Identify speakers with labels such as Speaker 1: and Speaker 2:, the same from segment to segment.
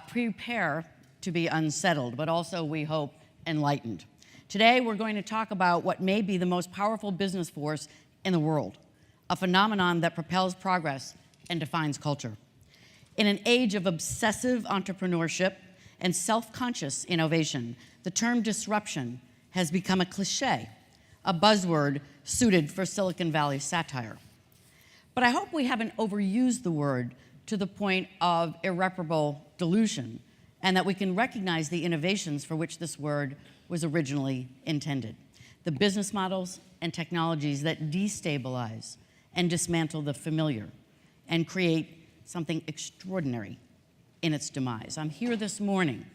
Speaker 1: prepare to be unsettled, but also, we hope, enlightened. Today, we're going to talk about what may be the most powerful business force in the world, a phenomenon that propels progress and defines culture. In an age of obsessive entrepreneurship and self-conscious innovation, the term disruption has become a cliche, a buzzword suited for Silicon Valley satire. But I hope we haven't overused the word to the point of irreparable delusion, and that we can recognize the innovations for which this word was originally intended. The business models and technologies that destabilize and dismantle the familiar and create something extraordinary in its demise. I'm here this morning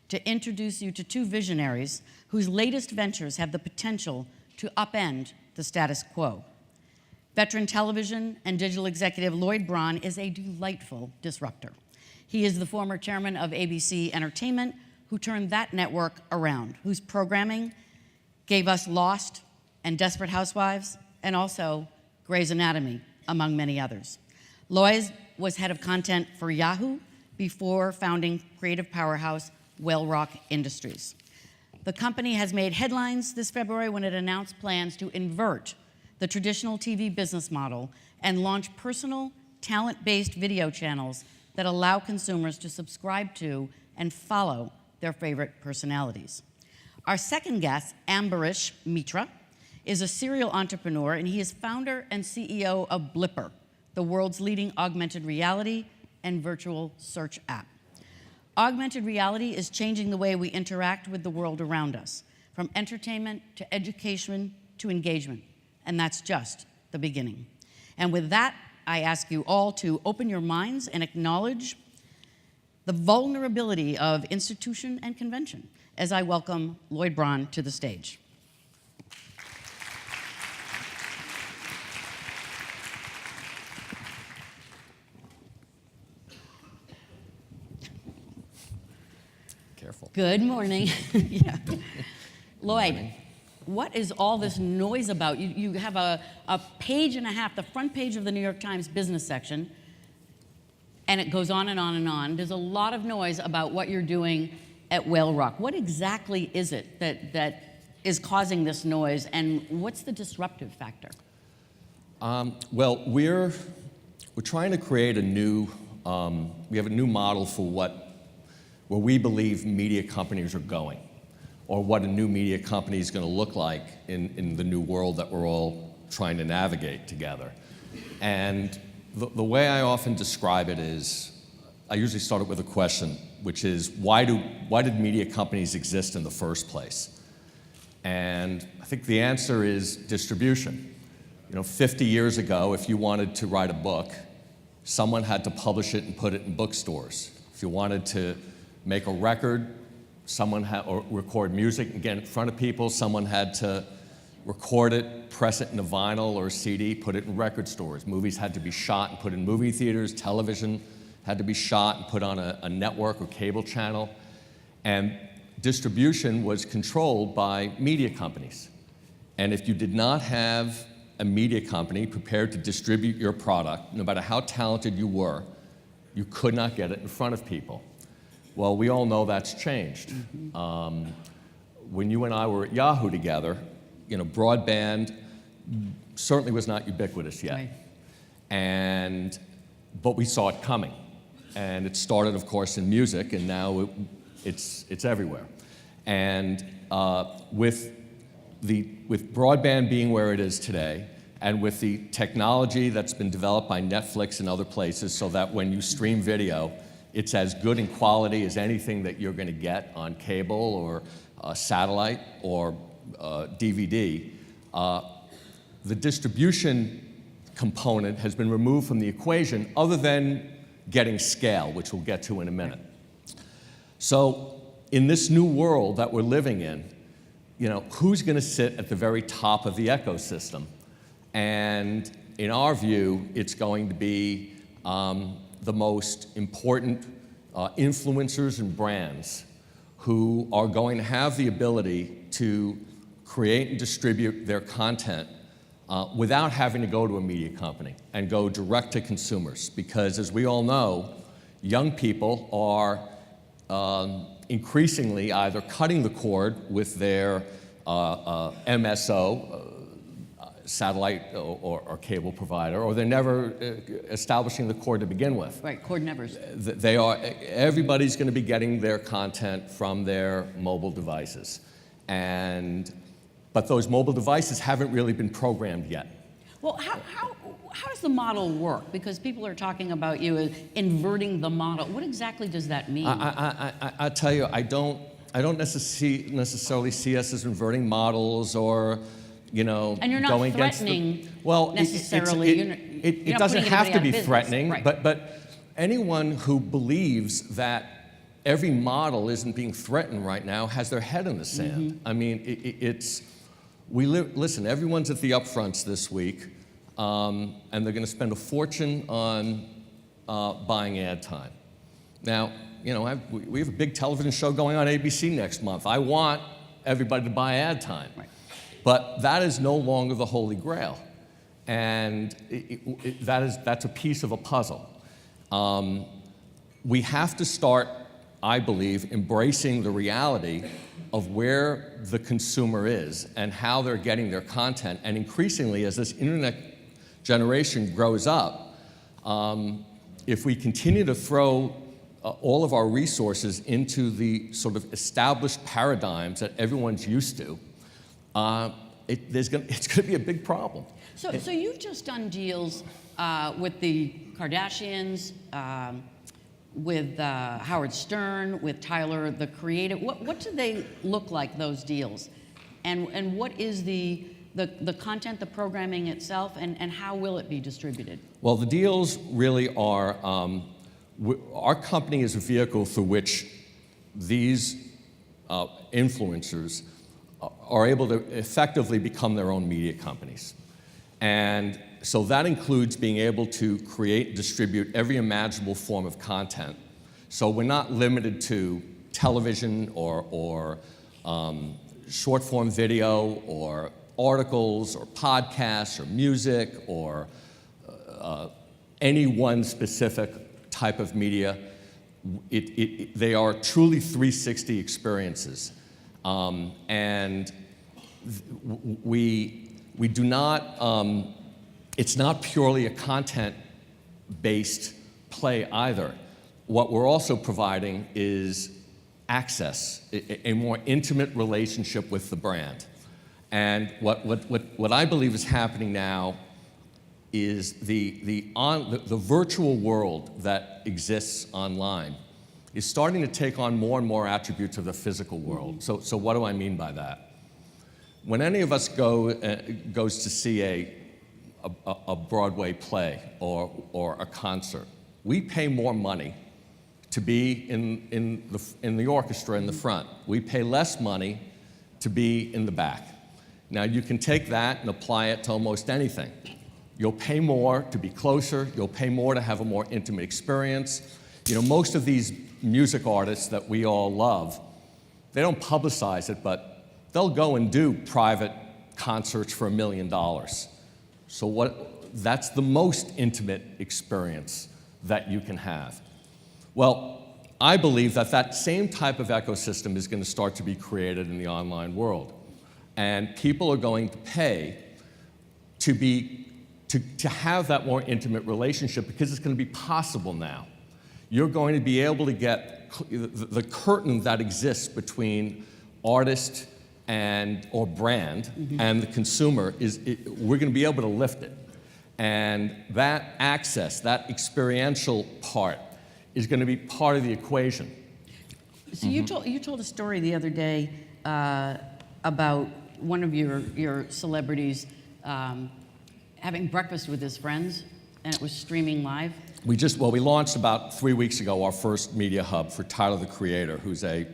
Speaker 1: to introduce you to two visionaries whose latest ventures have the potential to upend the status quo. Veteran television and digital executive Lloyd Braun is a delightful disruptor. He is the former chairman of ABC Entertainment, who turned that network around, whose programming gave us Lost and Desperate Housewives, and also Grey's Anatomy, among many others. Lloyd was head of content for Yahoo before founding creative powerhouse Whalerock Industries. The company has made headlines this February when it announced plans to invert the traditional TV business model and launch personal, talent-based video channels that allow consumers to subscribe to and follow their favorite personalities. Our second guest, Ambarish Mitra, is a serial entrepreneur, and he is founder and CEO of Blippar, the world's leading augmented reality and virtual search app. Augmented reality is changing the way we interact with the world around us, from entertainment to education to engagement, and that's just the beginning. And with that, I ask you all to open your minds and acknowledge the vulnerability of institution and convention as I welcome Lloyd Braun to the stage.
Speaker 2: Careful.
Speaker 1: Good morning. Yeah. Lloyd, what is all this noise about? You have a page and a half, the front page of the New York Times business section, and it goes on and on and on. There's a lot of noise about what you're doing at Whalerock. What exactly is it that is causing this noise, and what's the disruptive factor?
Speaker 2: Well, we're trying to create a new, we have a new model for where we believe media companies are going, or what a new media company is going to look like in the new world that we're all trying to navigate together. And the way I often describe it is, I usually start it with a question, which is, why did media companies exist in the first place? And I think the answer is distribution. 50 years ago, if you wanted to write a book, someone had to publish it and put it in bookstores. If you wanted to make a record, or record music and get it in front of people, someone had to record it, press it in a vinyl or a CD, put it in record stores. Movies had to be shot and put in movie theaters. Television had to be shot and put on a network or cable channel. And distribution was controlled by media companies. And if you did not have a media company prepared to distribute your product, no matter how talented you were, you could not get it in front of people. Well, we all know that's changed. Mm-hmm. When you and I were at Yahoo together, broadband certainly was not ubiquitous yet. Right. But we saw it coming. And it started, of course, in music, and now it's everywhere. And with broadband being where it is today, and with the technology that's been developed by Netflix and other places, so that when you stream video, it's as good in quality as anything that you're going to get on cable or satellite or DVD. The distribution component has been removed from the equation, other than getting scale, which we'll get to in a minute. So in this new world that we're living in, who's going to sit at the very top of the ecosystem? And in our view, it's going to be the most important influencers and brands who are going to have the ability to create and distribute their content without having to go to a media company and go direct to consumers. Because as we all know, young people are increasingly either cutting the cord with their MSO, satellite or cable provider, or they're never establishing the cord to begin with.
Speaker 1: Right, cord nevers.
Speaker 2: Everybody's going to be getting their content from their mobile devices. But those mobile devices haven't really been programmed yet.
Speaker 1: Well, how does the model work? Because people are talking about you as inverting the model. What exactly does that mean?
Speaker 2: I tell you, I don't necessarily see us as inverting models or,
Speaker 1: and you're not
Speaker 2: going
Speaker 1: threatening
Speaker 2: well,
Speaker 1: necessarily.
Speaker 2: It doesn't have to be threatening,
Speaker 1: right.
Speaker 2: but anyone who believes that every model isn't being threatened right now has their head in the sand. I mean, listen, everyone's at the upfronts this week, and they're going to spend a fortune on buying ad time. Now, we have a big television show going on ABC next month. I want everybody to buy ad time.
Speaker 1: Right.
Speaker 2: But that is no longer the Holy Grail. And that's a piece of a puzzle. We have to start, I believe, embracing the reality of where the consumer is and how they're getting their content. And increasingly, as this internet generation grows up, if we continue to throw all of our resources into the sort of established paradigms that everyone's used to, it's going to be a big problem.
Speaker 1: So you've just done deals with the Kardashians, with Howard Stern, with Tyler, the Creator. What do they look like, those deals? And what is the content, the programming itself, and how will it be distributed?
Speaker 2: Well, the deals really are, our company is a vehicle through which these influencers are able to effectively become their own media companies. And so that includes being able to create and distribute every imaginable form of content. So we're not limited to television or short-form video or articles or podcasts or music or any one specific type of media. They are truly 360 experiences. And we do not, it's not purely a content-based play either. What we're also providing is access, a more intimate relationship with the brand. And what I believe is happening now is the virtual world that exists online is starting to take on more and more attributes of the physical world. So what do I mean by that? When any of us goes to see a Broadway play or a concert, we pay more money to be in the orchestra in the front. We pay less money to be in the back. Now you can take that and apply it to almost anything. You'll pay more to be closer. You'll pay more to have a more intimate experience. Most of these music artists that we all love, they don't publicize it, but they'll go and do private concerts for $1 million. So that's the most intimate experience that you can have. Well, I believe that same type of ecosystem is going to start to be created in the online world. And people are going to pay to have that more intimate relationship because it's going to be possible now. You're going to be able to get the curtain that exists between artist or brand and the consumer we're going to be able to lift it. And that access, that experiential part, is going to be part of the equation.
Speaker 1: So you told a story the other day about one of your celebrities having breakfast with his friends, and it was streaming live.
Speaker 2: We launched about 3 weeks ago our first media hub for Tyler, the Creator, who's a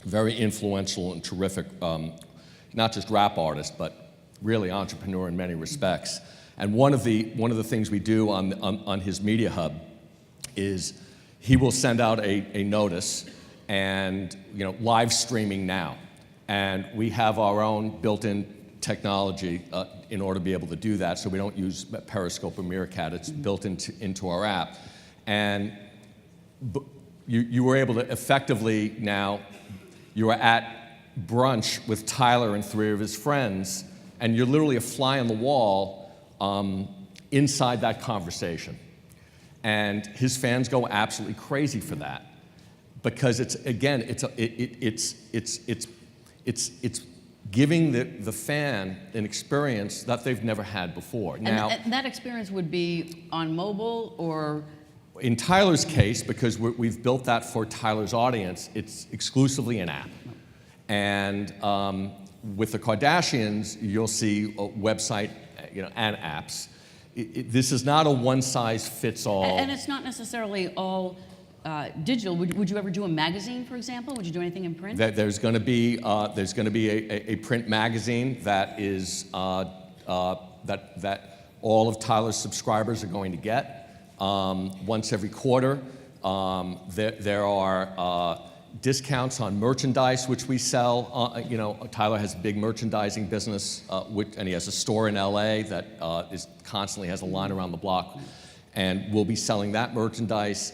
Speaker 2: very influential and terrific, not just rap artist, but really entrepreneur in many respects. And one of the things we do on his media hub is he will send out a notice and live streaming now. And we have our own built-in technology in order to be able to do that, so we don't use Periscope or Meerkat. It's built into our app. And you were able to effectively now, you were at brunch with Tyler and 3 of his friends, and you're literally a fly on the wall inside that conversation. And his fans go absolutely crazy for that, because it's giving the fan an experience that they've never had before. Now,
Speaker 1: and that experience would be on mobile or?
Speaker 2: In Tyler's case, because we've built that for Tyler's audience, it's exclusively an app. And with the Kardashians, you'll see a website, and apps. This is not a one-size-fits-all.
Speaker 1: And it's not necessarily all digital. Would you ever do a magazine, for example? Would you do anything in print?
Speaker 2: There's going to be a print magazine that is that all of Tyler's subscribers are going to get once every quarter. There are discounts on merchandise which we sell. Tyler has a big merchandising business, and he has a store in LA that constantly has a line around the block, and we'll be selling that merchandise.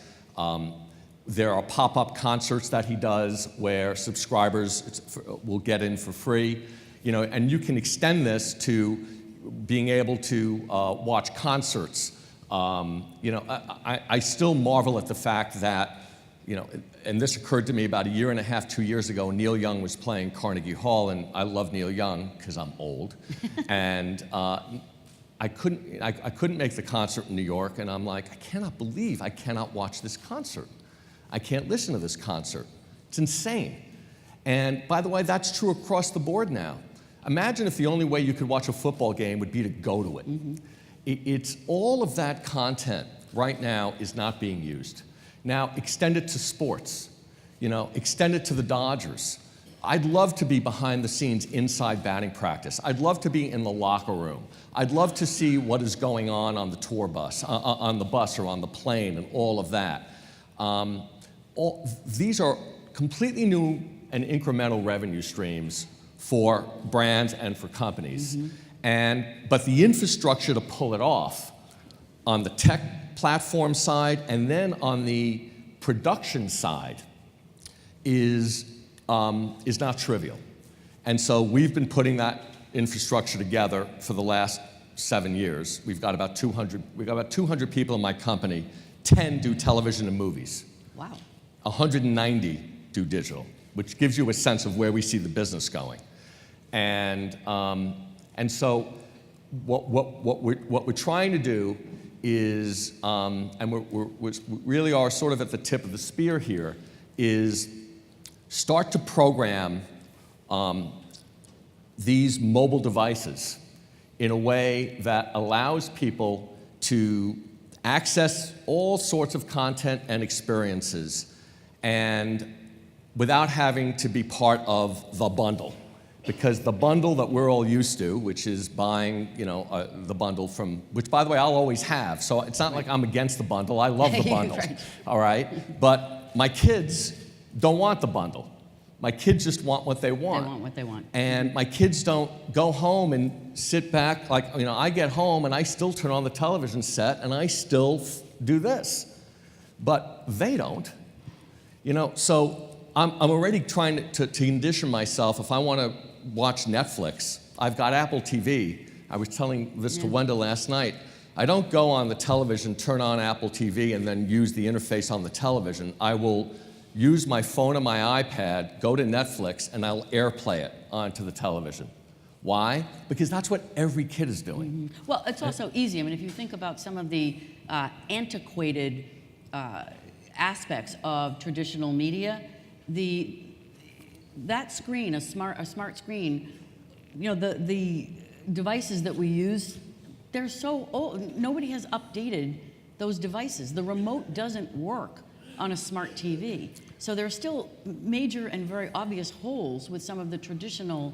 Speaker 2: There are pop-up concerts that he does where subscribers will get in for free, and you can extend this to being able to watch concerts. I still marvel at the fact that, and this occurred to me about 1.5 years, 2 years ago. Neil Young was playing Carnegie Hall, and I love Neil Young because I'm old, and I couldn't make the concert in New York, and I'm like, I cannot believe I cannot watch this concert. I can't listen to this concert. It's insane. And by the way, that's true across the board now. Imagine if the only way you could watch a football game would be to go to it. Mm-hmm. It's all of that content right now is not being used. Now, extend it to sports. Extend it to the Dodgers. I'd love to be behind the scenes inside batting practice. I'd love to be in the locker room. I'd love to see what is going on the tour bus, on the bus or on the plane, and all of that. These are completely new and incremental revenue streams for brands and for companies. Mm-hmm. But the infrastructure to pull it off on the tech platform side and then on the production side is not trivial. And so we've been putting that infrastructure together for the last 7 years. We've got about 200 people in my company. 10 do television and movies.
Speaker 1: Wow.
Speaker 2: 190 do digital, which gives you a sense of where we see the business going. And so what we're trying to do is, and we really are sort of at the tip of the spear here, is start to program these mobile devices in a way that allows people to access all sorts of content and experiences, and without having to be part of the bundle. Because the bundle that we're all used to, which is buying, the bundle from, which by the way, I'll always have. So it's not like I'm against the bundle. I love the bundle, right. All right? But my kids don't want the bundle. My kids just want what they want.
Speaker 1: They want what they want.
Speaker 2: And my kids don't go home and sit back like, I get home and I still turn on the television set and I still do this. But they don't. So I'm already trying to condition myself. If I want to watch Netflix, I've got Apple TV. I was telling this to Wenda last night. I don't go on the television, turn on Apple TV, and then use the interface on the television. I will use my phone and my iPad, go to Netflix, and I'll AirPlay it onto the television. Why? Because that's what every kid is doing.
Speaker 1: Mm-hmm. Well, it's also easy. I mean, if you think about some of the antiquated aspects of traditional media, that screen, a smart screen, the devices that we use, they're so old. Nobody has updated those devices. The remote doesn't work on a smart TV. So there are still major and very obvious holes with some of the traditional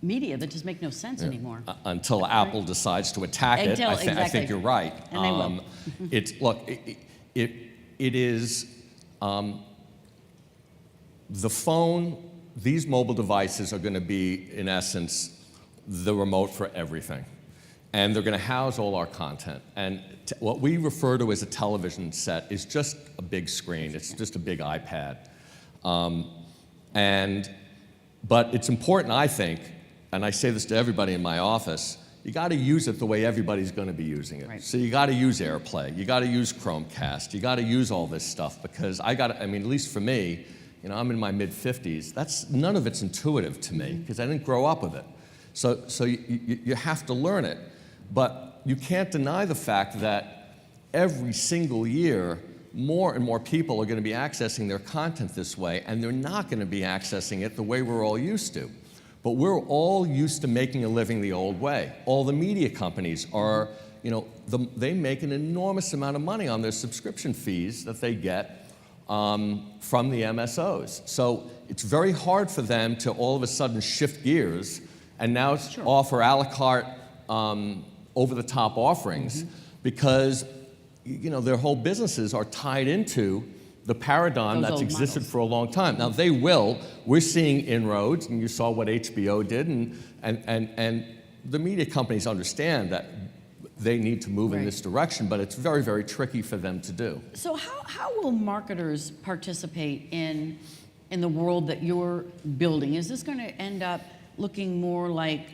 Speaker 1: media that just make no sense anymore.
Speaker 2: Until Apple decides to attack it, I think you're right.
Speaker 1: And they will.
Speaker 2: It is the phone. These mobile devices are going to be, in essence, the remote for everything. and they're going to house all our content. And what we refer to as a television set is just a big screen. It's just a big iPad. But it's important, I think, and I say this to everybody in my office, you got to use it the way everybody's going to be using it.
Speaker 1: Right.
Speaker 2: So you got to use AirPlay. You got to use Chromecast. You got to use all this stuff because I mean, at least for me, I'm in my mid-50s. None of it's intuitive to me because I didn't grow up with it. So you have to learn it. But you can't deny the fact that every single year, more and more people are going to be accessing their content this way, and they're not going to be accessing it the way we're all used to. But we're all used to making a living the old way. All the media companies are, they make an enormous amount of money on their subscription fees that they get from the MSOs. So it's very hard for them to all of a sudden shift gears and now offer a la carte over-the-top offerings because their whole businesses are tied into the paradigm that's existed for a long time. Now they will. We're seeing inroads, and you saw what HBO did, and the media companies understand that they need to move in this direction, but it's very, very tricky for them to do.
Speaker 1: So how will marketers participate in the world that you're building? Is this going to end up looking more like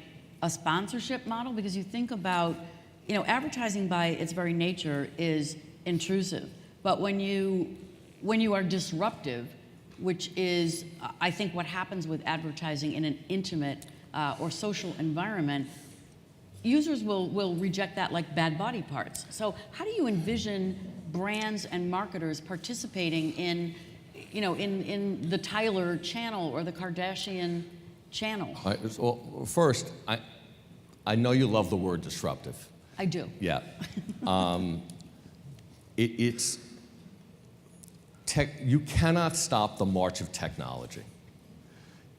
Speaker 1: a sponsorship model? Because you think about, advertising by its very nature is intrusive. But when you are disruptive, which is, I think, what happens with advertising in an intimate or social environment, users will reject that like bad body parts. So how do you envision brands and marketers participating in the Tyler channel or the Kardashian channel?
Speaker 2: Well, first, I know you love the word disruptive.
Speaker 1: I do.
Speaker 2: Yeah. You cannot stop the march of technology.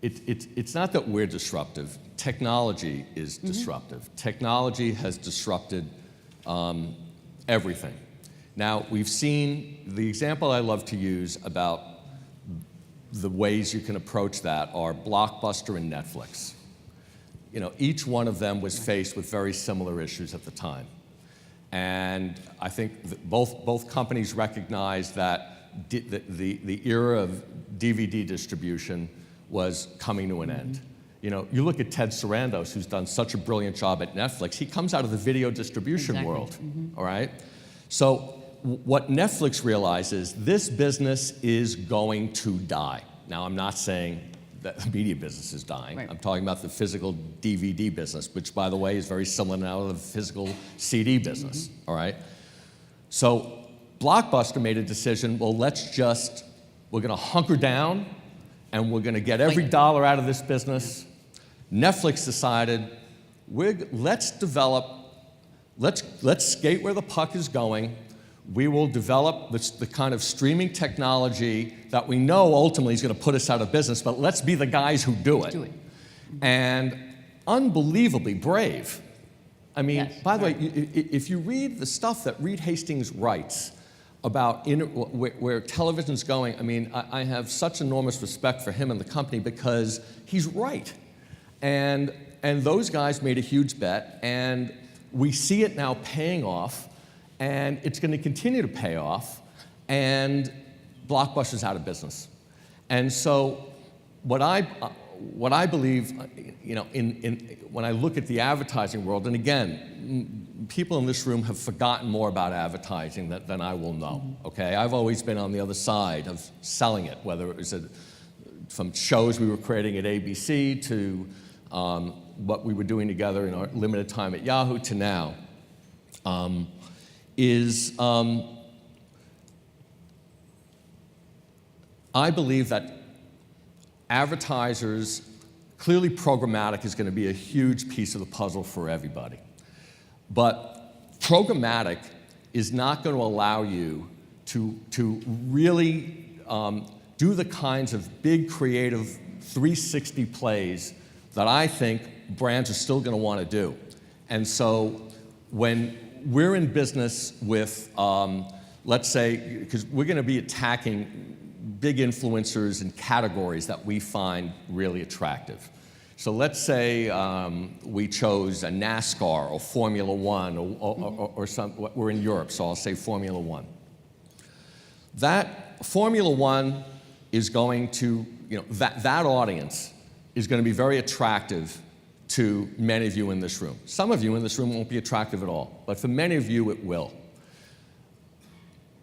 Speaker 2: It's not that we're disruptive. Technology is disruptive. Technology has disrupted everything. Now, we've seen the example I love to use about the ways you can approach that are Blockbuster and Netflix. Each one of them was faced with very similar issues at the time. And I think that both companies recognized that the era of DVD distribution was coming to an end. You look at Ted Sarandos, who's done such a brilliant job at Netflix. He comes out of the video distribution world, all right? So what Netflix realizes, this business is going to die. Now, I'm not saying that the media business is dying. Right. I'm talking about the physical DVD business, which, by the way, is very similar now to the physical CD business, all right? So Blockbuster made a decision, well, we're going to hunker down, and we're going to get every dollar out of this business. Netflix decided, let's skate where the puck is going. We will develop the kind of streaming technology that we know ultimately is going to put us out of business, but let's be the guys who do it. And unbelievably brave. I mean, by the way, if you read the stuff that Reed Hastings writes about where television's going, I mean, I have such enormous respect for him and the company because he's right. And those guys made a huge bet, and we see it now paying off, and it's going to continue to pay off, and Blockbuster's out of business. And so what I believe, when I look at the advertising world, and again, people in this room have forgotten more about advertising than I will know, okay? I've always been on the other side of selling it, whether it was from shows we were creating at ABC to what we were doing together in our limited time at Yahoo to now, I believe that advertisers, clearly programmatic is going to be a huge piece of the puzzle for everybody. But programmatic is not going to allow you to really do the kinds of big creative 360 plays that I think brands are still going to want to do. And so when we're in business with, let's say, because we're going to be attacking big influencers and categories that we find really attractive. So let's say we chose a NASCAR or Formula One or some, we're in Europe, so I'll say Formula One. That Formula One is going to, that audience is going to be very attractive to many of you in this room. Some of you in this room won't be attractive at all, but for many of you it will.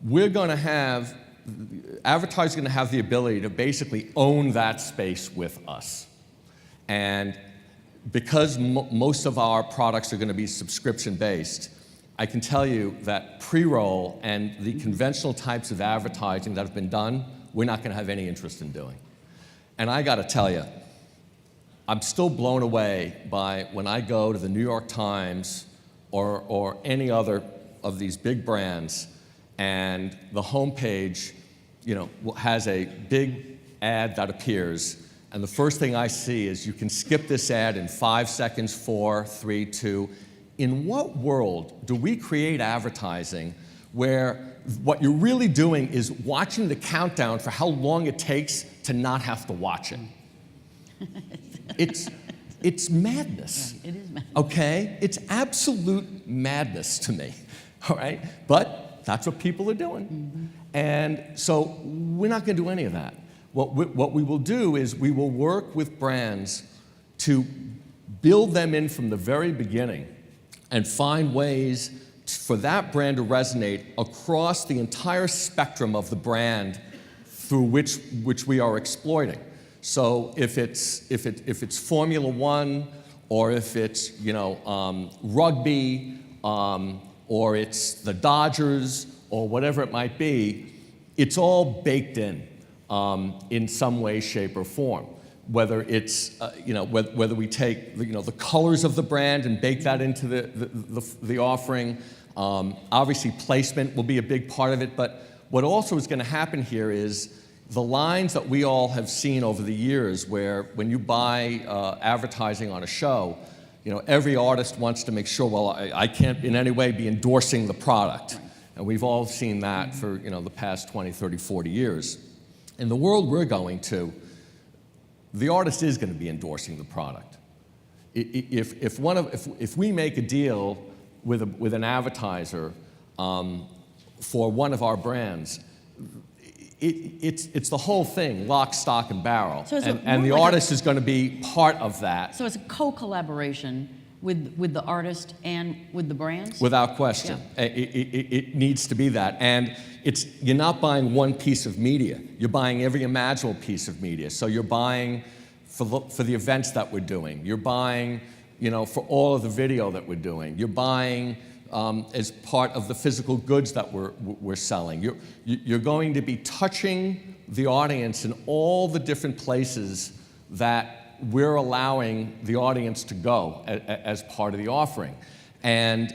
Speaker 2: We're going to have, advertisers are going to have the ability to basically own that space with us. And because most of our products are going to be subscription-based, I can tell you that pre-roll and the conventional types of advertising that have been done, we're not going to have any interest in doing. And I got to tell you, I'm still blown away by when I go to the New York Times or any other of these big brands, and the homepage, has a big ad that appears. And the first thing I see is you can skip this ad in 5 seconds, 4, 3, 2. In what world do we create advertising where what you're really doing is watching the countdown for how long it takes to not have to watch it? It's madness.
Speaker 1: Yeah, it is madness.
Speaker 2: Okay? It's absolute madness to me. All right? But that's what people are doing. Mm-hmm. And so we're not going to do any of that. What we will do is we will work with brands to build them in from the very beginning and find ways for that brand to resonate across the entire spectrum of the brand through which we are exploiting. So if it's Formula One, or if it's rugby, or it's the Dodgers, or whatever it might be, it's all baked in some way, shape, or form. Whether it's whether we take the colors of the brand and bake that into the offering. Obviously, placement will be a big part of it. But what also is going to happen here is the lines that we all have seen over the years, where when you buy advertising on a show, every artist wants to make sure, well, I can't in any way be endorsing the product. Right. And we've all seen that for the past 20, 30, 40 years. In the world we're going to, the artist is going to be endorsing the product. If we make a deal with an advertiser for one of our brands, it's the whole thing, lock, stock, and barrel. So and the artist is going to be part of that.
Speaker 1: So it's a co-collaboration with the artist and with the brands?
Speaker 2: Without question. Yeah. It needs to be that. And you're not buying one piece of media. You're buying every imaginable piece of media. So you're buying for the events that we're doing. You're buying for all of the video that we're doing. You're buying as part of the physical goods that we're selling. You're going to be touching the audience in all the different places that we're allowing the audience to go as part of the offering. And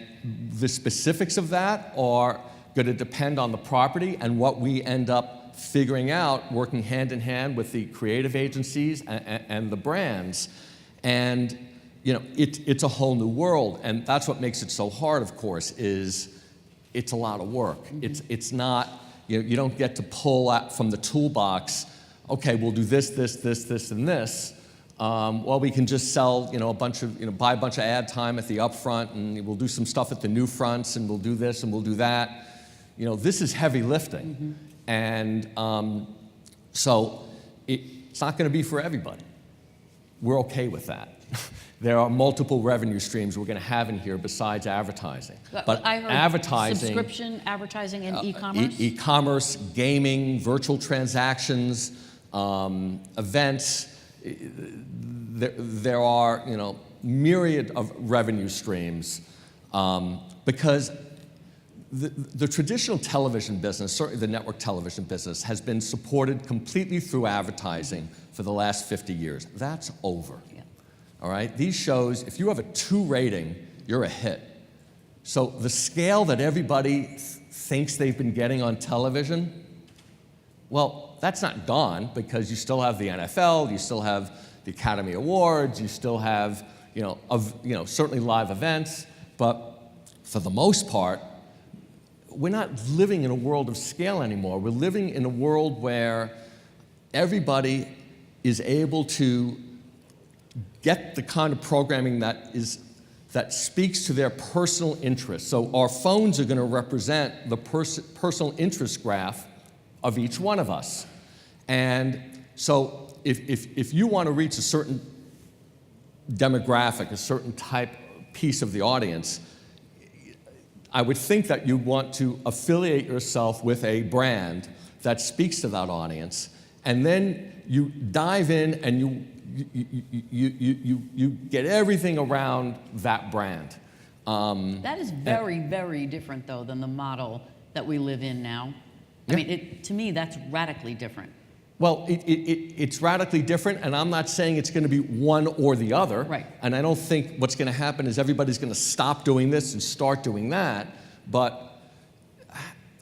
Speaker 2: the specifics of that are going to depend on the property and what we end up figuring out, working hand in hand with the creative agencies and the brands. And it's a whole new world, and that's what makes it so hard, of course, is it's a lot of work. Mm-hmm. It's not, you don't get to pull out from the toolbox, okay, we'll do this, and this. Well, we can just sell, a bunch of, buy a bunch of ad time at the upfront, and we'll do some stuff at the new fronts, and we'll do this, and we'll do that. This is heavy lifting. Mm-hmm. And so it's not going to be for everybody. We're okay with that. There are multiple revenue streams we're going to have in here besides advertising.
Speaker 1: But I heard
Speaker 2: advertising,
Speaker 1: subscription, advertising, and e-commerce?
Speaker 2: E-commerce, gaming, virtual transactions, events. There are myriad of revenue streams because the traditional television business, certainly the network television business, has been supported completely through advertising for the last 50 years. That's over. Yeah. All right? These shows, if you have a 2 rating, you're a hit. So the scale that everybody thinks they've been getting on television, well, that's not gone because you still have the NFL, you still have the Academy Awards, you still have, certainly live events, but for the most part, we're not living in a world of scale anymore. We're living in a world where everybody is able to get the kind of programming that speaks to their personal interests. So our phones are going to represent the personal interest graph of each one of us. And so if you want to reach a certain demographic, a certain piece of the audience, I would think that you want to affiliate yourself with a brand that speaks to that audience, and then you dive in and you get everything around that brand.
Speaker 1: That is very, very different, though, than the model that we live in now. I mean, to me, that's radically different.
Speaker 2: Well, it's radically different, and I'm not saying it's going to be one or the other.
Speaker 1: Right.
Speaker 2: And I don't think what's going to happen is everybody's going to stop doing this and start doing that. But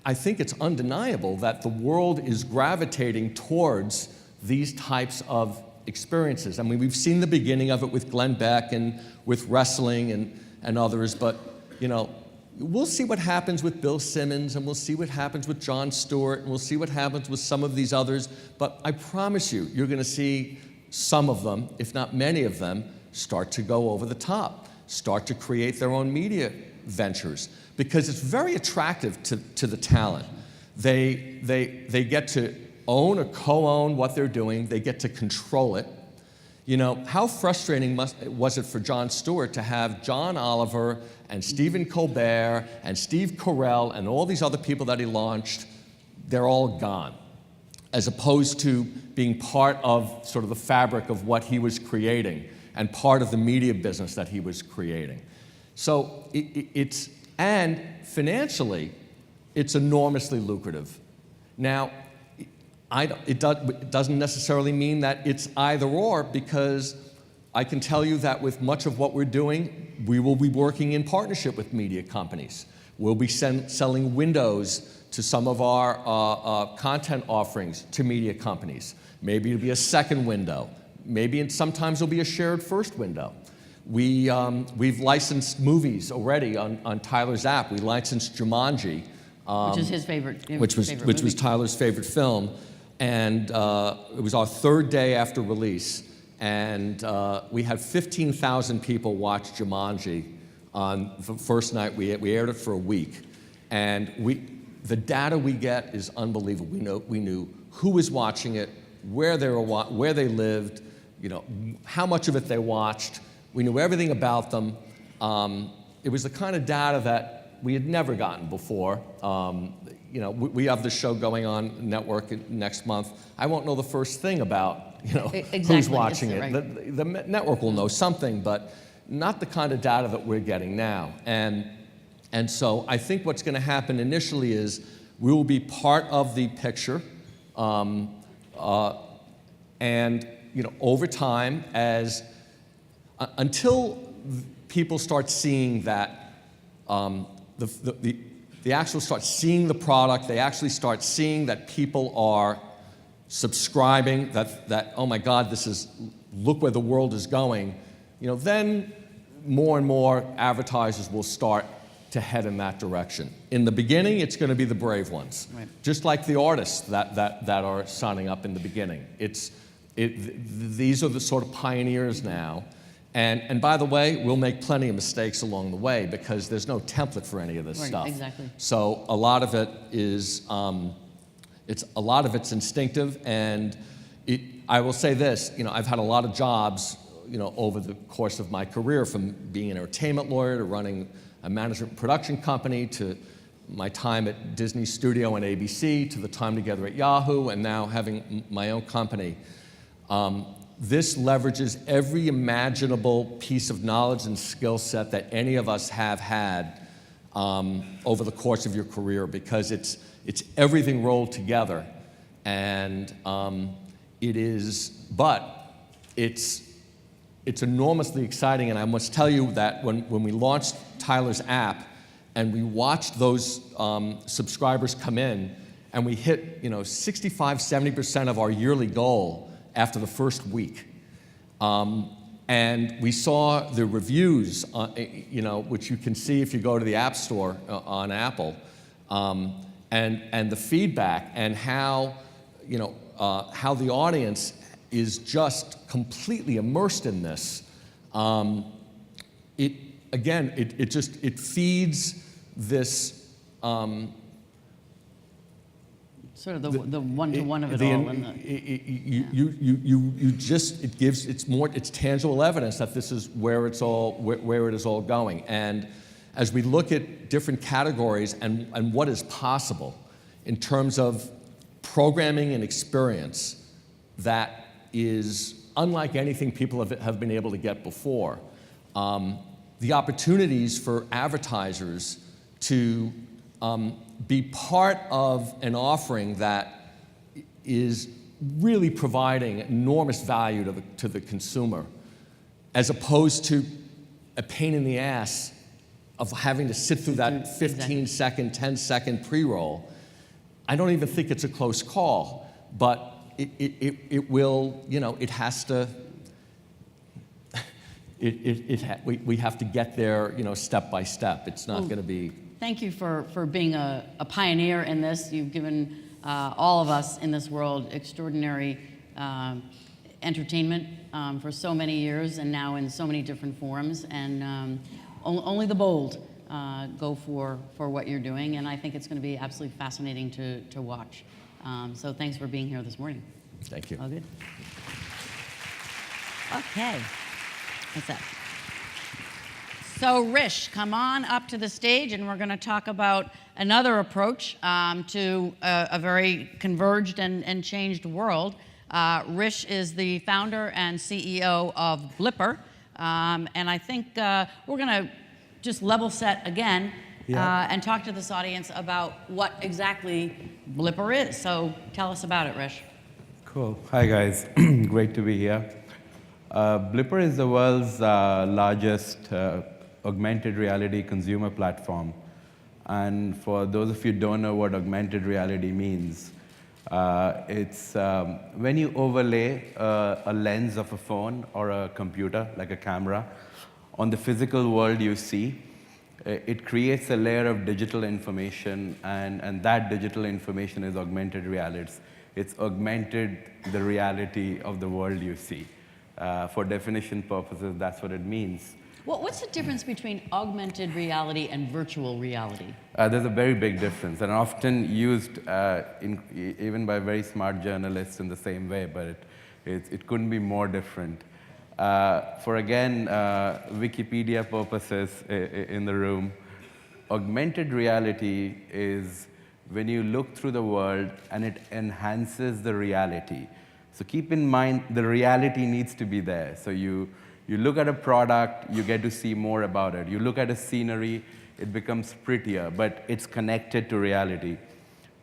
Speaker 2: I think it's undeniable that the world is gravitating towards these types of experiences. I mean, we've seen the beginning of it with Glenn Beck and with wrestling and others, but, you know, we'll see what happens with Bill Simmons, and we'll see what happens with Jon Stewart, and we'll see what happens with some of these others. But I promise you, you're going to see some of them, if not many of them, start to go over the top, start to create their own media ventures, because it's very attractive to the talent. They get to own or co-own what they're doing. They get to control it. You know, how frustrating was it for Jon Stewart to have John Oliver and Stephen Colbert and Steve Carell and all these other people that he launched, they're all gone, as opposed to being part of sort of the fabric of what he was creating and part of the media business that he was creating. So and financially, it's enormously lucrative. Now, it doesn't necessarily mean that it's either or, because I can tell you that with much of what we're doing, we will be working in partnership with media companies. We'll be selling windows to some of our content offerings to media companies. Maybe it'll be a second window. Maybe sometimes it'll be a shared first window. We've licensed movies already on Tyler's app. We licensed Jumanji,
Speaker 1: which is his favorite.
Speaker 2: Which was Tyler's favorite film. And it was our third day after release, and we had 15,000 people watch Jumanji on the first night. We aired it for a week, and the data we get is unbelievable. We knew who was watching it, where they lived, you know, how much of it they watched. We knew everything about them. It was the kind of data that we had never gotten before. You know, we have this show going on network next month. I won't know the first thing about, you know, who's watching it. Right. The network will know something, but not the kind of data that we're getting now. And so I think what's going to happen initially is we will be part of the picture, and you know, over time, until people start seeing that they actually start seeing the product, they actually start seeing that people are subscribing, that oh my God, look where the world is going, you know, then more and more advertisers will start to head in that direction. In the beginning, it's going to be the brave ones, right. Just like the artists that are signing up in the beginning. These are the sort of pioneers now. And by the way, we'll make plenty of mistakes along the way, because there's no template for any of this stuff. Exactly. So a lot of it is, it's instinctive. And I will say this, you know, I've had a lot of jobs, you know, over the course of my career, from being an entertainment lawyer to running a management production company, to my time at Disney Studio and ABC, to the time together at Yahoo, and now having my own company. This leverages every imaginable piece of knowledge and skill set that any of us have had over the course of your career, because it's everything rolled together. And it's enormously exciting. And I must tell you that when we launched Tyler's app and we watched those subscribers come in, and we hit, you know, 65–70% of our yearly goal after the first week. And we saw the reviews, you know, which you can see if you go to the App Store on Apple, and the feedback, and how, you know, how the audience is just completely immersed in this, it feeds this
Speaker 1: sort of the one-to-one of it all.
Speaker 2: It's tangible evidence that this is where it is all going. And as we look at different categories and what is possible in terms of programming and experience that is unlike anything people have been able to get before, the opportunities for advertisers to be part of an offering that is really providing enormous value to the consumer, as opposed to a pain in the ass of having to sit through that 15-second, 10-second pre-roll. I don't even think it's a close call, but it will, it has to, we have to get there, step by step. It's not going to be.
Speaker 1: Thank you for being a pioneer in this. You've given all of us in this world extraordinary entertainment for so many years, and now in so many different forms. And only the bold go for what you're doing, and I think it's going to be absolutely fascinating to watch. So thanks for being here this morning.
Speaker 2: Thank you.
Speaker 1: All good? Okay. What's that? So Rish, come on up to the stage, and we're going to talk about another approach to a very converged and changed world. Rish is the founder and CEO of Blippar, and I think we're going to just level set again and talk to this audience about what exactly Blippar is. So tell us about it, Rish.
Speaker 3: Cool. Hi, guys. Great to be here. Blippar is the world's largest augmented reality consumer platform. And for those of you who don't know what augmented reality means, it's when you overlay a lens of a phone or a computer, like a camera, on the physical world you see, it creates a layer of digital information, and that digital information is augmented reality. It's augmented the reality of the world you see. For definition purposes, that's what it means.
Speaker 1: Well, what's the difference between augmented reality and virtual reality?
Speaker 3: There's a very big difference, and often used even by very smart journalists in the same way, but it couldn't be more different. For again, Wikipedia purposes in the room, augmented reality is when you look through the world and it enhances the reality. So keep in mind, the reality needs to be there. So you look at a product, you get to see more about it. You look at a scenery, it becomes prettier, but it's connected to reality.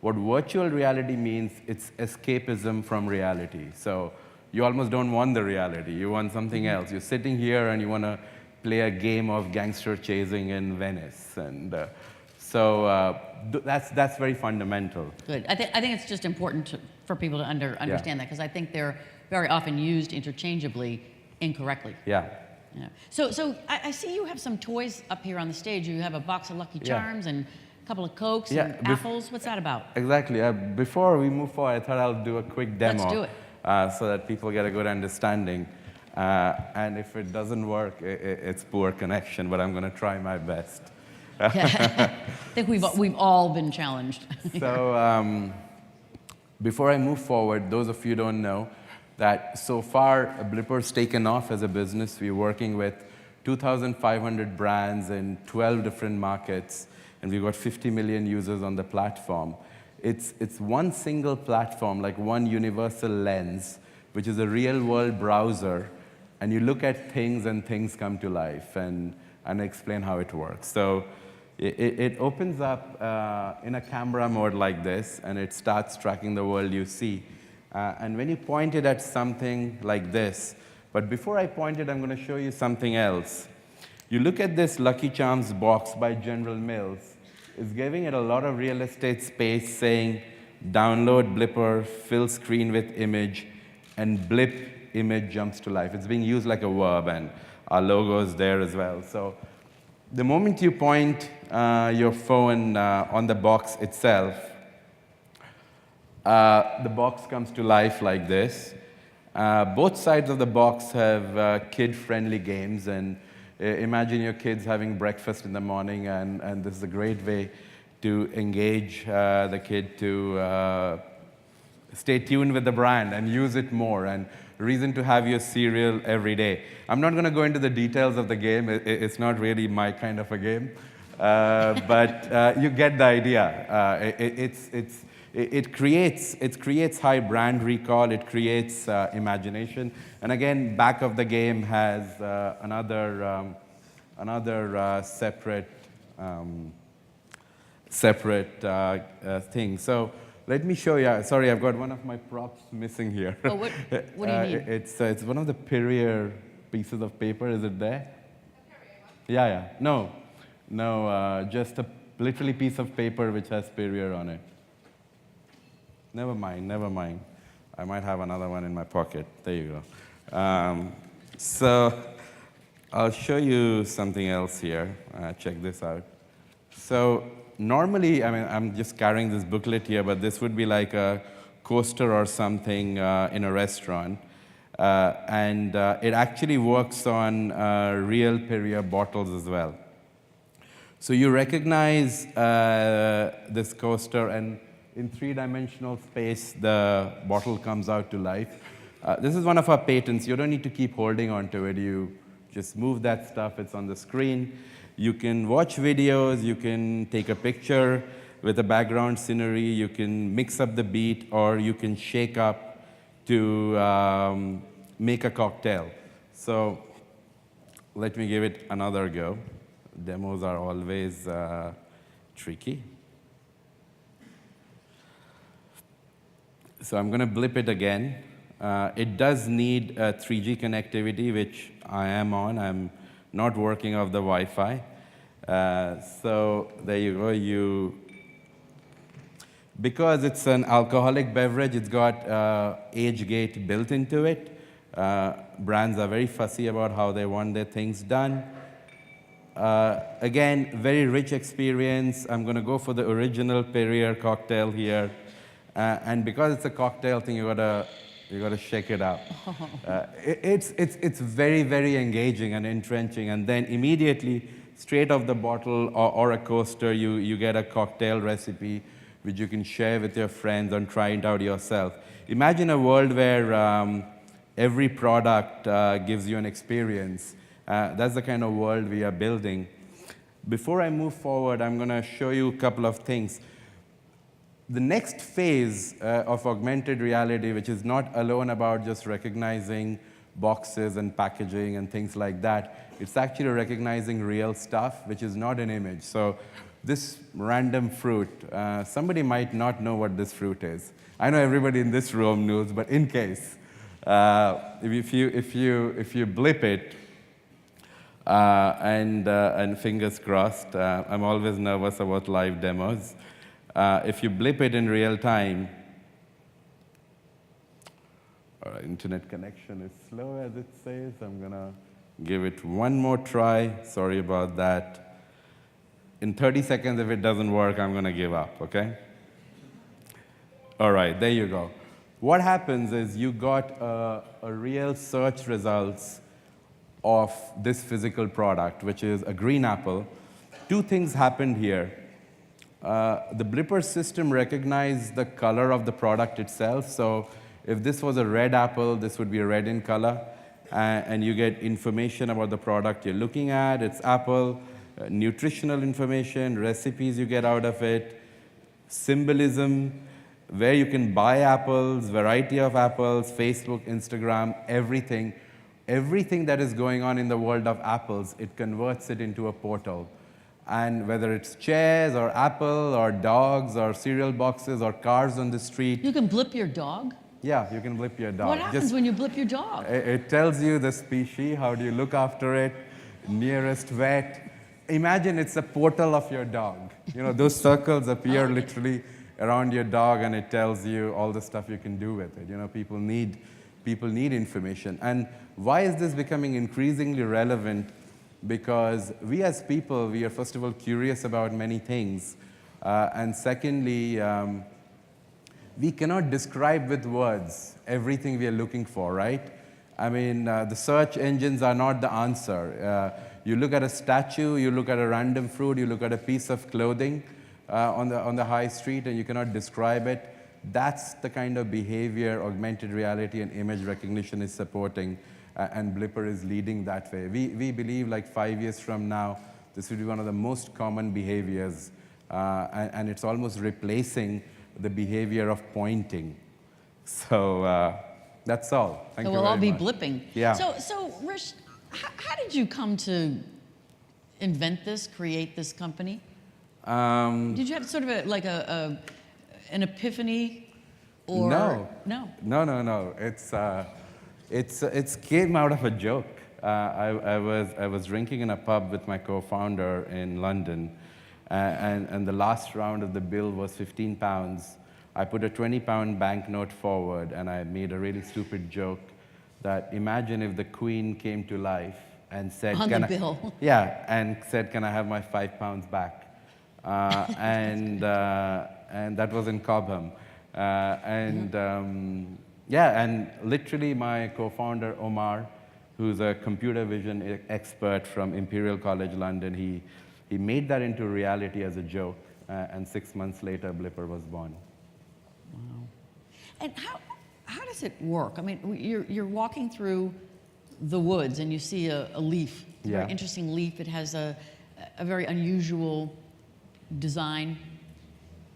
Speaker 3: What virtual reality means, it's escapism from reality. So you almost don't want the reality. You want something else. You're sitting here and you want to play a game of gangster chasing in Venice. And so that's very fundamental.
Speaker 1: Good. I think it's just important for people to understand that, because I think they're very often used interchangeably incorrectly.
Speaker 3: Yeah.
Speaker 1: So I see you have some toys up here on the stage. You have a box of Lucky Charms and a couple of Cokes and apples. What's that about?
Speaker 3: Exactly. Before we move forward, I thought I'll do a quick demo.
Speaker 1: Let's do it.
Speaker 3: So that people get a good understanding. And if it doesn't work, it's poor connection, but I'm going to try my best.
Speaker 1: I think we've all been challenged.
Speaker 3: So before I move forward, those of you who don't know, that so far, Blippar's taken off as a business. We're working with 2,500 brands in 12 different markets, and we've got 50 million users on the platform. It's one single platform, like one universal lens, which is a real-world browser, and you look at things and things come to life, and explain how it works. So it opens up in a camera mode like this, and it starts tracking the world you see. And when you point it at something like this, but before I point it, I'm going to show you something else. You look at this Lucky Charms box by General Mills. It's giving it a lot of real estate space, saying, download Blippar, fill screen with image, and blip image jumps to life. It's being used like a verb, and our logo is there as well. So the moment you point your phone on the box itself, the box comes to life like this, Both sides of the box have kid-friendly games, and imagine your kids having breakfast in the morning, and this is a great way to engage the kid to stay tuned with the brand and use it more, and reason to have your cereal every day. I'm not going to go into the details of the game. It's not really my kind of a game, but you get the idea. It creates high brand recall. It creates imagination. And again, back of the game has another separate thing. So let me show you. Sorry, I've got one of my props missing here.
Speaker 1: Oh, what do you need?
Speaker 3: It's one of the Perrier pieces of paper. Is it there? Yeah. No, just a literally piece of paper which has Perrier on it. Never mind. I might have another one in my pocket. There you go. So I'll show you something else here. Check this out. So normally, I mean, I'm just carrying this booklet here, but this would be like a coaster or something in a restaurant. And it actually works on real Perrier bottles as well. So you recognize this coaster, and in three-dimensional space, the bottle comes out to life. This is one of our patents. You don't need to keep holding onto it. You just move that stuff. It's on the screen. You can watch videos. You can take a picture with the background scenery. You can mix up the beat, or you can shake up to make a cocktail. So let me give it another go. Demos are always tricky. So I'm going to blip it again. It does need 3G connectivity, which I am on. I'm not working off the Wi-Fi. So there you go. Because it's an alcoholic beverage, it's got age gate built into it. Brands are very fussy about how they want their things done. Again, very rich experience. I'm going to go for the original Perrier cocktail here. And because it's a cocktail thing, you gotta shake it up. It's very, very engaging and entrenching. And then immediately, straight off the bottle or a coaster, you get a cocktail recipe which you can share with your friends and try it out yourself. Imagine a world where every product gives you an experience. That's the kind of world we are building. Before I move forward, I'm going to show you a couple of things. The next phase of augmented reality, which is not alone about just recognizing boxes and packaging and things like that, it's actually recognizing real stuff, which is not an image. So this random fruit, somebody might not know what this fruit is. I know everybody in this room knows, but in case, if you blip it, and fingers crossed, I'm always nervous about live demos. If you blip it in real time, our internet connection is slow, as it says. I'm going to give it one more try. Sorry about that. In 30 seconds, if it doesn't work, I'm going to give up, okay? All right, there you go. What happens is you got a real search results of this physical product, which is a green apple. Two things happened here. The Blippar system recognized the color of the product itself. So if this was a red apple, this would be red in color. And you get information about the product you're looking at. It's apple, nutritional information, recipes you get out of it, symbolism, where you can buy apples, variety of apples, Facebook, Instagram, everything. Everything that is going on in the world of apples, it converts it into a portal. And whether it's chairs or apple or dogs or cereal boxes or cars on the street.
Speaker 1: You can blip your dog?
Speaker 3: Yeah, you can blip your dog.
Speaker 1: What happens when you blip your dog?
Speaker 3: It tells you the species, how do you look after it, nearest vet. Imagine it's a portal of your dog. You know, those circles appear literally around your dog, and it tells you all the stuff you can do with it. You know, people need information. And why is this becoming increasingly relevant? Because we as people, we are first of all curious about many things. And secondly, we cannot describe with words everything we are looking for, right? I mean, the search engines are not the answer. You look at a statue, you look at a random fruit, you look at a piece of clothing on the high street, and you cannot describe it. That's the kind of behavior augmented reality and image recognition is supporting, and Blippar is leading that way. We believe like 5 years from now, this will be one of the most common behaviors, and it's almost replacing the behavior of pointing. So that's all. Thank
Speaker 1: So
Speaker 3: you
Speaker 1: we'll all
Speaker 3: very
Speaker 1: be
Speaker 3: much.
Speaker 1: blipping.
Speaker 3: Yeah.
Speaker 1: So Rich, how did you come to invent this, create this company? Did you have sort of an epiphany, or
Speaker 3: No.
Speaker 1: No.
Speaker 3: No. It's came out of a joke. I was drinking in a pub with my co-founder in London, and the last round of the bill was 15 pounds. I put a 20-pound banknote forward, and I made a really stupid joke that imagine if the Queen came to life and said,
Speaker 1: On the bill.
Speaker 3: Yeah, and said, "Can I have my 5 pounds back?" And that was in Cobham. Yeah, and literally my co-founder, Omar, who's a computer vision expert from Imperial College London, he made that into reality as a joke, and 6 months later, Blippar was born.
Speaker 1: Wow. And how does it work? I mean, you're walking through the woods and you see a leaf, a
Speaker 3: Yeah.
Speaker 1: very interesting leaf. It has a very unusual design,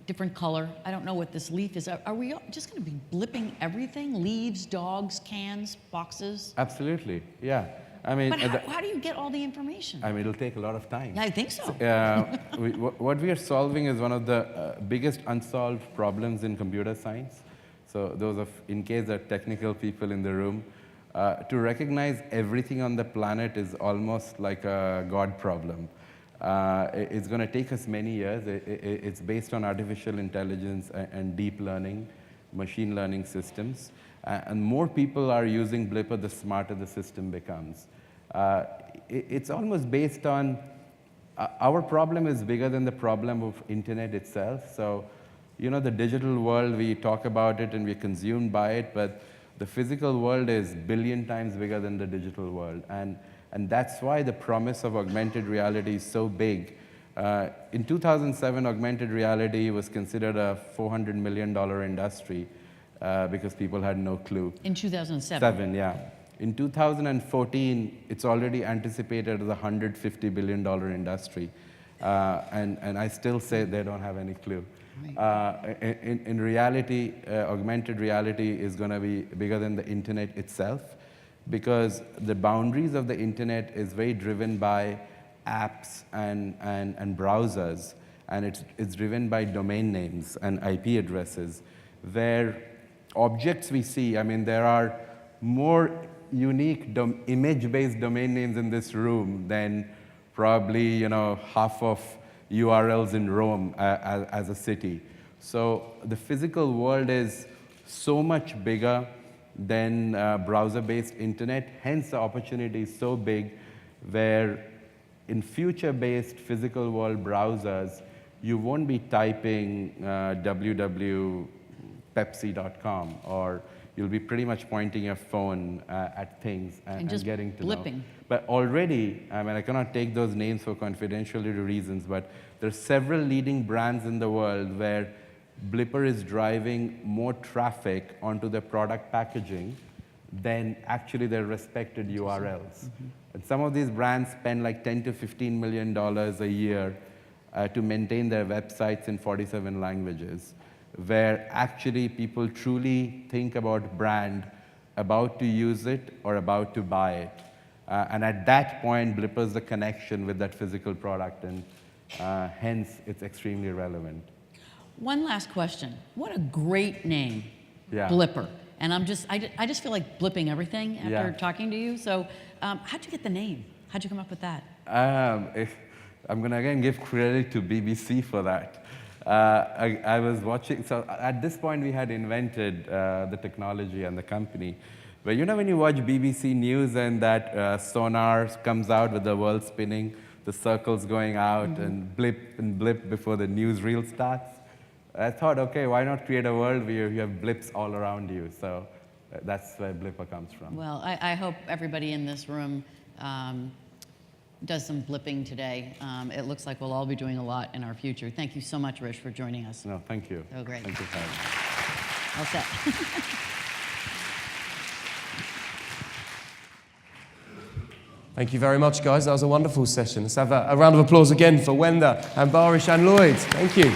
Speaker 1: different color. I don't know what this leaf is. Are we just going to be blipping everything? Leaves, dogs, cans, boxes?
Speaker 3: Absolutely, yeah. I mean,
Speaker 1: But how do you get all the information?
Speaker 3: I mean, it'll take a lot of time.
Speaker 1: Yeah, I think so.
Speaker 3: What we are solving is one of the biggest unsolved problems in computer science. So in case there are technical people in the room, to recognize everything on the planet is almost like a God problem. It's going to take us many years. It's based on artificial intelligence and deep learning, machine learning systems. And more people are using Blippar, the smarter the system becomes. It's almost based on, our problem is bigger than the problem of internet itself. So, you know, the digital world, we talk about it and we're consumed by it, but the physical world is 1 billion times bigger than the digital world. And that's why the promise of augmented reality is so big. In 2007, augmented reality was considered a $400 million industry because people had no clue.
Speaker 1: In 2007?
Speaker 3: Yeah. In 2014, it's already anticipated as a $150 billion industry. And I still say they don't have any clue. Right. In reality, augmented reality is going to be bigger than the internet itself, because the boundaries of the internet is very driven by apps and browsers, and it's driven by domain names and IP addresses, where objects we see, I mean, there are more unique image-based domain names in this room than probably, you know, half of URLs in Rome as a city. So the physical world is so much bigger than browser-based internet, hence the opportunity is so big, where in future-based physical world browsers, you won't be typing www.pepsi.com, or you'll be pretty much pointing your phone at things and
Speaker 1: just
Speaker 3: getting to
Speaker 1: blipping.
Speaker 3: know. But already, I mean, I cannot take those names for confidentiality reasons, but there are several leading brands in the world where Blippar is driving more traffic onto their product packaging than actually their respected URLs. Mm-hmm. And some of these brands spend like $10 to $15 million a year to maintain their websites in 47 languages, where actually people truly think about brand, about to use it or about to buy it. And at that point, Blippar is the connection with that physical product, and hence it's extremely relevant.
Speaker 1: One last question. What a great name,
Speaker 3: Yeah.
Speaker 1: Blippar. And I just feel like blipping everything after
Speaker 3: Yeah.
Speaker 1: talking to you. So how'd you get the name? How'd you come up with that?
Speaker 3: I'm going to again give credit to BBC for that. I was watching, so at this point we had invented the technology and the company. But you know when you watch BBC News and that sonar comes out with the world spinning, the circles going out, mm-hmm. and blip before the newsreel starts? I thought, okay, why not create a world where you have blips all around you? So that's where Blippar comes from.
Speaker 1: Well, I hope everybody in this room does some blipping today. It looks like we'll all be doing a lot in our future. Thank you so much, Rish, for joining us.
Speaker 3: No, thank you.
Speaker 1: Oh, great.
Speaker 3: Thank you for having me.
Speaker 1: All set.
Speaker 4: Thank you very much, guys. That was a wonderful session. Let's have a round of applause again for Wenda and Barish and Lloyd. Thank you.